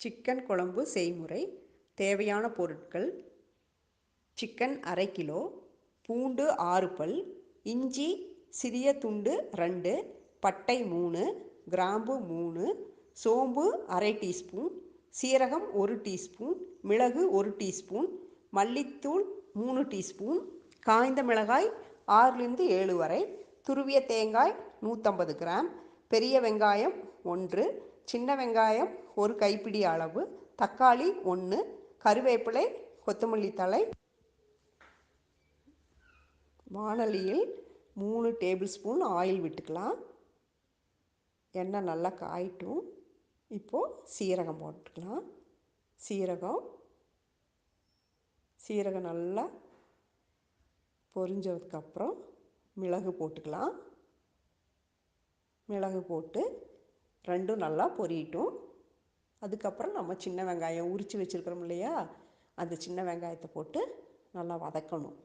Chicken குழம்பு செய்முறை. தேவையான பொருட்கள்: சிக்கன் 1/2 கிலோ, பூண்டு 6 பல், இஞ்சி சிறிய துண்டு 2, பட்டை 3, கிராம்பு 3, சோம்பு 1/2 டீஸ்பூன், சீரகம் 1 டீஸ்பூன், மிளகு 1 டீஸ்பூன், மல்லித்தூள் 3 டீஸ்பூன், காய்ந்த மிளகாய் 6லிருந்து 7 வரை, துருவிய தேங்காய் 150 கிராம், பெரிய வெங்காயம் 1, சின்ன வெங்காயம் 1 கைப்பிடி அளவு, தக்காளி 1, கருவேப்பிலை, கொத்தமல்லி தழை. வாணலியில் 3 டேபிள் ஸ்பூன் ஆயில் விட்டுக்கலாம். எண்ணெய் நல்லா காயட்டும். இப்போது சீரகம் போட்டுக்கலாம். சீரகம் நல்லா பொரிஞ்சதுக்கப்புறம் மிளகு போட்டுக்கலாம். மிளகு போட்டு ரெண்டும் நல்லா பொரியட்டும். அதுக்கப்புறம் நம்ம சின்ன வெங்காயம் உரித்து வச்சுருக்கிறோம் இல்லையா, அந்த சின்ன வெங்காயத்தை போட்டு நல்லா வதக்கணும்.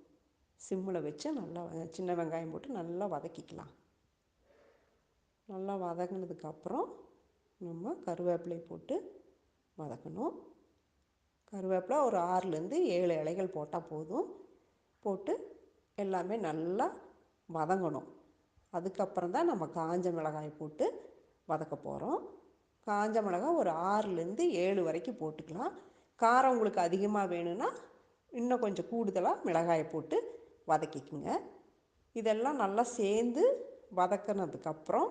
சிம்மில் வச்சு நல்லா சின்ன வெங்காயம் போட்டு நல்லா வதக்கிக்கலாம். நல்லா வதங்கினதுக்கப்புறம் நம்ம கருவேப்பிலை போட்டு வதக்கணும். கருவேப்பிலை ஒரு 6லேருந்து 7 இலைகள் போட்டால் போதும். போட்டு எல்லாமே நல்லா வதங்கணும். அதுக்கப்புறம் தான் நம்ம காஞ்ச மிளகாய் போட்டு வதக்க போகிறோம். காஞ்ச மிளகாய் ஒரு 6லேருந்து 7 வரைக்கும் போட்டுக்கலாம். காரம் உங்களுக்கு அதிகமாக வேணும்னா இன்னும் கொஞ்சம் கூடுதலாக மிளகாயை போட்டு வதக்கிக்குங்க. இதெல்லாம் நல்லா சேர்ந்து வதக்கினதுக்கப்புறம்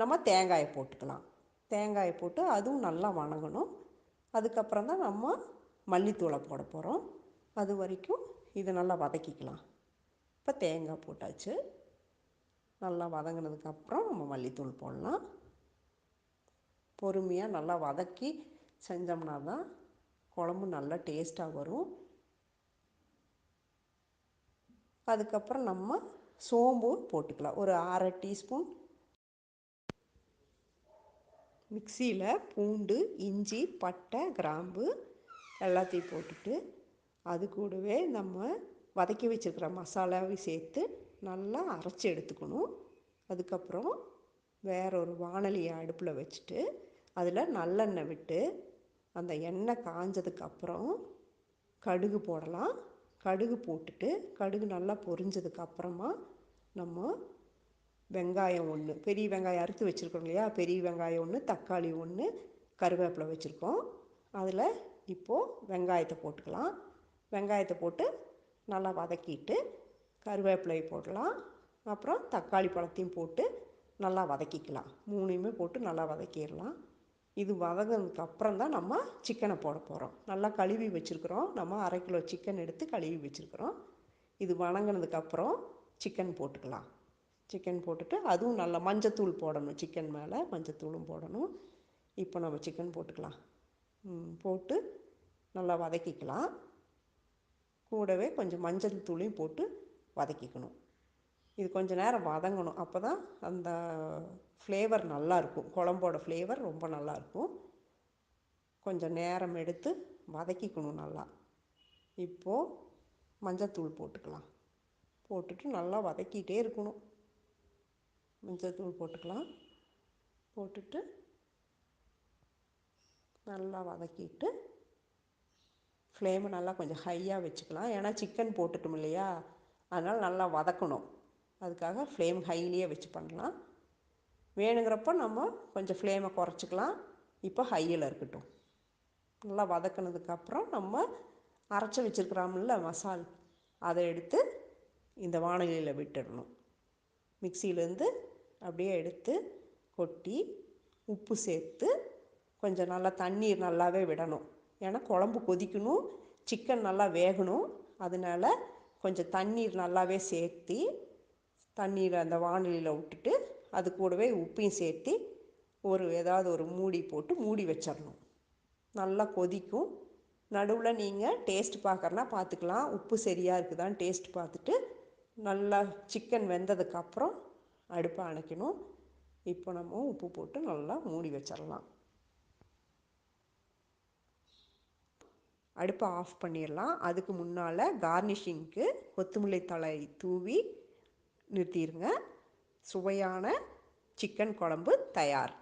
நம்ம தேங்காயை போட்டுக்கலாம். தேங்காயை போட்டு அதுவும் நல்லா வணங்கணும். அதுக்கப்புறம் தான் நம்ம மல்லித்தூளை போட போகிறோம். அது வரைக்கும் இதை நல்லா வதக்கிக்கலாம். இப்போ தேங்காய் போட்டாச்சு. நல்லா வதங்கினதுக்கப்புறம் நம்ம மல்லித்தூள் போடலாம். பொறுமையாக நல்லா வதக்கி செஞ்சோம்னா தான் குழம்பு நல்லா டேஸ்ட்டாக வரும். அதுக்கப்புறம் நம்ம சோம்பு போட்டுக்கலாம். ஒரு 1/2 டீஸ்பூன். மிக்சியில் பூண்டு, இஞ்சி, பட்டை, கிராம்பு எல்லாத்தையும் போட்டுட்டு அது கூடவே நம்ம வதக்கி வச்சுருக்கிற மசாலாவையும் சேர்த்து நல்லா அரைச்சி எடுத்துக்கணும். அதுக்கப்புறம் வேறொரு வாணலியை அடுப்பில் வச்சுட்டு அதில் நல்லெண்ணெய் விட்டு அந்த எண்ணெய் காஞ்சதுக்கப்புறம் கடுகு போடலாம். கடுகு போட்டுட்டு கடுகு நல்லா பொரிஞ்சதுக்கப்புறமா நம்ம வெங்காயம் 1, பெரிய வெங்காயம் அறுத்து வச்சுருக்கோம் இல்லையா, பெரிய வெங்காயம் 1, தக்காளி 1, கருவேப்பிலை வச்சுருக்கோம். அதில் இப்போது வெங்காயத்தை போட்டுக்கலாம். வெங்காயத்தை போட்டு நல்லா வதக்கிட்டு கருவேப்பிலையை போடலாம். அப்புறம் தக்காளி பழத்தையும் போட்டு நல்லா வதக்கிக்கலாம். 3யுமே போட்டு நல்லா வதக்கிடலாம். இது வதங்கினதுக்கப்புறம் தான் நம்ம சிக்கனை போட போகிறோம். நல்லா கழுவி வச்சுருக்குறோம். நம்ம 1/2 கிலோ சிக்கன் எடுத்து கழுவி வச்சுருக்குறோம். இது வதங்கினதுக்கப்புறம் சிக்கன் போட்டுக்கலாம். சிக்கன் போட்டுட்டு அதுவும் நல்லா மஞ்சத்தூள் போடணும். சிக்கன் மேலே மஞ்சத்தூளும் போடணும். இப்போ நம்ம சிக்கன் போட்டுக்கலாம். போட்டு நல்லா வதக்கிக்கலாம். கூடவே கொஞ்சம் மஞ்சள் தூளையும் போட்டு வதக்கிக்கணும். இது கொஞ்சம் நேரம் வதங்கணும். அப்போ தான் அந்த ஃப்ளேவர் நல்லாயிருக்கும். குழம்போட ஃப்ளேவர் ரொம்ப நல்லாயிருக்கும். கொஞ்சம் நேரம் எடுத்து வதக்கிக்கணும் நல்லா. இப்போது மஞ்சத்தூள் போட்டுக்கலாம். போட்டுட்டு நல்லா வதக்கிட்டே இருக்கணும். மஞ்சத்தூள் போட்டுக்கலாம். போட்டுட்டு நல்லா வதக்கிட்டு ஃப்ளேமை நல்லா கொஞ்சம் ஹையாக வச்சுக்கலாம். ஏன்னா சிக்கன் போட்டுட்டோம் இல்லையா, அதனால் நல்லா வதக்கணும். அதுக்காக ஃப்ளேம் ஹைலியே வச்சு பண்ணலாம். வேணுங்கிறப்போ நம்ம கொஞ்சம் ஃப்ளேமை குறைச்சிக்கலாம். இப்போ ஹையில் இருக்கட்டும். நல்லா வதக்கினதுக்கப்புறம் நம்ம அரைச்சி வச்சுருக்குறோம்ல மசால், அதை எடுத்து இந்த வாணலியில் விட்டுடணும். மிக்சியிலேருந்து அப்படியே எடுத்து கொட்டி உப்பு சேர்த்து கொஞ்சம் நல்லா தண்ணீர் நல்லாவே விடணும். ஏன்னா குழம்பு கொதிக்கணும், சிக்கன் நல்லா வேகணும். அதனால் கொஞ்சம் தண்ணீர் நல்லாவே சேர்த்து தண்ணீரை அந்த வாணலியில் விட்டுட்டு அது கூடவே உப்பையும் சேர்த்து ஏதாவது ஒரு மூடி போட்டு மூடி வச்சிடணும். நல்லா கொதிக்கும். நடுவில் நீங்கள் டேஸ்ட் பார்க்குறனா பார்த்துக்கலாம். உப்பு சரியாக இருக்குதான்னு டேஸ்ட் பார்த்துட்டு நல்லா சிக்கன் வெந்ததுக்கப்புறம் அடுப்பை அணைக்கணும். இப்போ நம்ம உப்பு போட்டு நல்லா மூடி வச்சிடலாம். அடுப்பை ஆஃப் பண்ணிடலாம். அதுக்கு முன்னால் கார்னிஷிங்க்கு கொத்தமல்லி தழை தூவி நிறுத்திடுங்க. சுவையான சிக்கன் குழம்பு தயார்.